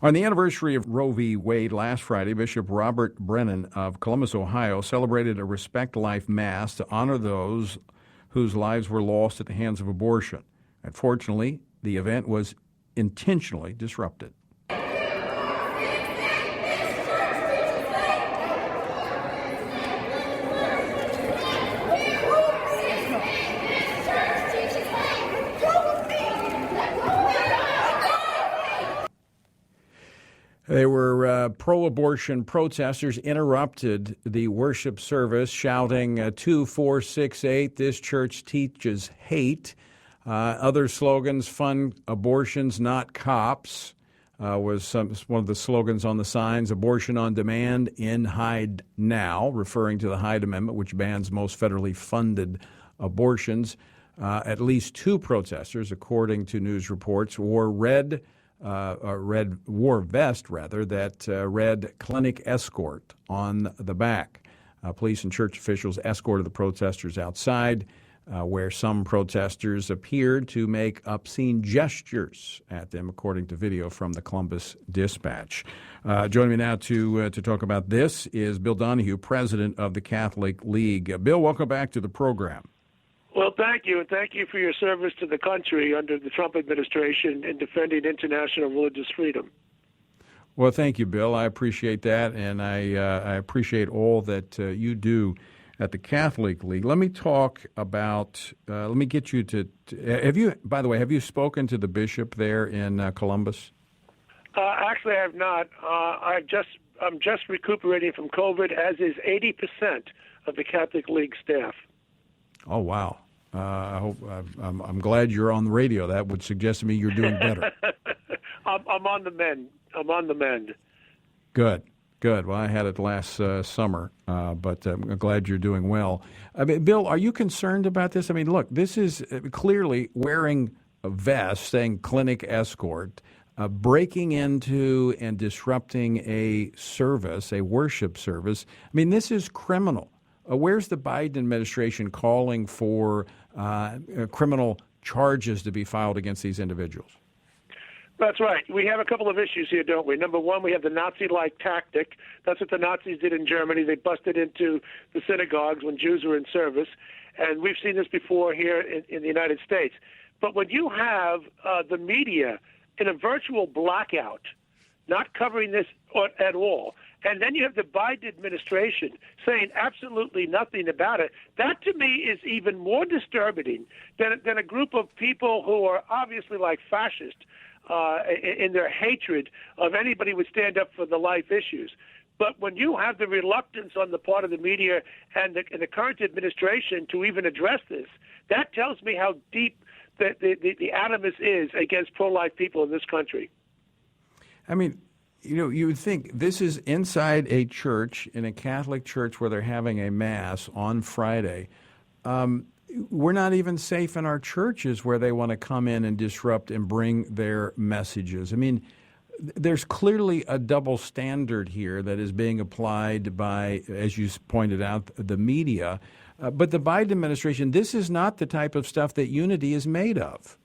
On the anniversary of Roe v. Wade last Friday, Bishop Robert Brennan of Columbus, Ohio, celebrated a Respect Life Mass to honor those whose lives were lost at the hands of abortion. Unfortunately, the event was intentionally disrupted. They were pro-abortion protesters interrupted the worship service, shouting 2468, "This church teaches hate." Other slogans, "Fund abortions, not cops," was one of the slogans on the signs. "Abortion on demand, in Hyde now," referring to the Hyde Amendment, which bans most federally funded abortions. At least two protesters, according to news reports, wore vest that read "Clinic Escort" on the back. Police and church officials escorted the protesters outside, where some protesters appeared to make obscene gestures at them, according to video from the Columbus Dispatch. Joining me now to talk about this is Bill Donohue, president of the Catholic League. Bill, welcome back to the program. Well, thank you, and thank you for your service to the country under the Trump administration in defending international religious freedom. Well, thank you, Bill. I appreciate that, and I appreciate all that you do at the Catholic League. Let me talk about. Let me get you to. Have you, by the way, have you spoken to the bishop there in Columbus? Actually, I have not. I'm just recuperating from COVID, as is 80% of the Catholic League staff. Oh, wow. I'm glad you're on the radio. That would suggest to me you're doing better. I'm on the mend. I'm on the mend. Good. Well, I had it last summer, but I'm glad you're doing well. I mean, Bill, are you concerned about this? I mean, look, this is clearly wearing a vest saying "Clinic Escort," breaking into and disrupting a service, a worship service. I mean, this is criminal. Where's the Biden administration calling for criminal charges to be filed against these individuals? That's right. We have a couple of issues here, don't we? Number one, we have the Nazi-like tactic. That's what the Nazis did in Germany. They busted into the synagogues when Jews were in service. And we've seen this before here in the United States. But when you have the media in a virtual blackout, not covering this at all, and then you have the Biden administration saying absolutely nothing about it, that to me is even more disturbing than a group of people who are obviously like fascists in their hatred of anybody who would stand up for the life issues. But when you have the reluctance on the part of the media and the current administration to even address this, that tells me how deep the animus is against pro-life people in this country. I mean, you would think this is inside a church, in a Catholic church where they're having a mass on Friday. We're not even safe in our churches where they want to come in and disrupt and bring their messages. I mean, there's clearly a double standard here that is being applied by, as you pointed out, the media. But the Biden administration, this is not the type of stuff that unity is made of.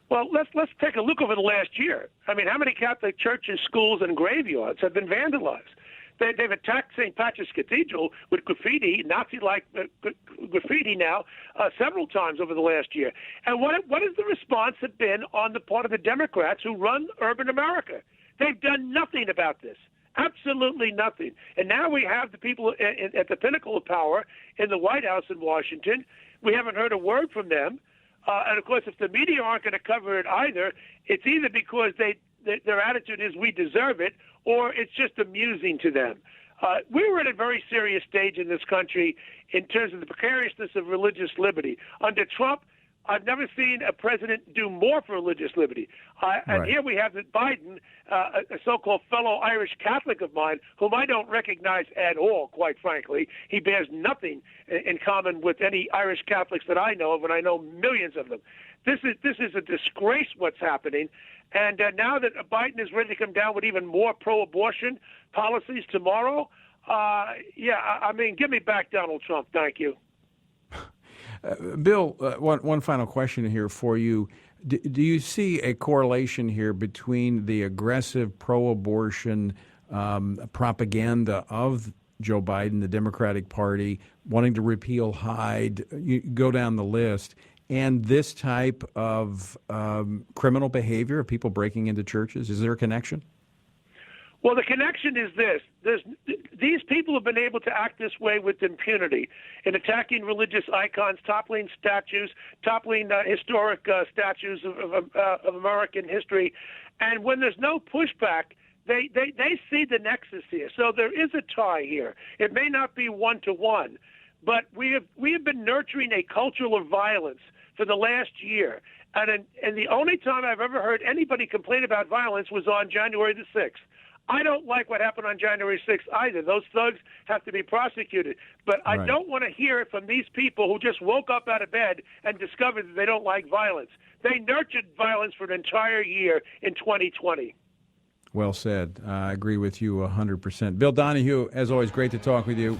Well, let's take a look over the last year. I mean, how many Catholic churches, schools, and graveyards have been vandalized? They've attacked St. Patrick's Cathedral with graffiti, Nazi-like graffiti now, several times over the last year. And what has the response been on the part of the Democrats who run urban America? They've done nothing about this. Absolutely nothing. And now we have the people at the pinnacle of power in the White House in Washington. We haven't heard a word from them. And, of course, if the media aren't going to cover it either, it's either because their attitude is we deserve it, or it's just amusing to them. We were at a very serious stage in this country in terms of the precariousness of religious liberty. Under Trump, I've never seen a president do more for religious liberty. And here we have Biden, a so-called fellow Irish Catholic of mine, whom I don't recognize at all, quite frankly. He bears nothing in common with any Irish Catholics that I know of, and I know millions of them. This is a disgrace what's happening. And now that Biden is ready to come down with even more pro-abortion policies tomorrow, I mean, give me back Donald Trump. Thank you. Bill, one final question here for you. Do you see a correlation here between the aggressive pro-abortion propaganda of Joe Biden, the Democratic Party, wanting to repeal Hyde, you go down the list, and this type of criminal behavior of people breaking into churches? Is there a connection? Well, the connection is this. These people have been able to act this way with impunity in attacking religious icons, toppling statues, toppling historic statues of American history. And when there's no pushback, they see the nexus here. So there is a tie here. It may not be one-to-one, but we have been nurturing a culture of violence for the last year. And the only time I've ever heard anybody complain about violence was on January the 6th. I don't like what happened on January 6th either. Those thugs have to be prosecuted. But I don't want to hear it from these people who just woke up out of bed and discovered that they don't like violence. They nurtured violence for an entire year in 2020. Well said. I agree with you 100%. Bill Donohue, as always, great to talk with you.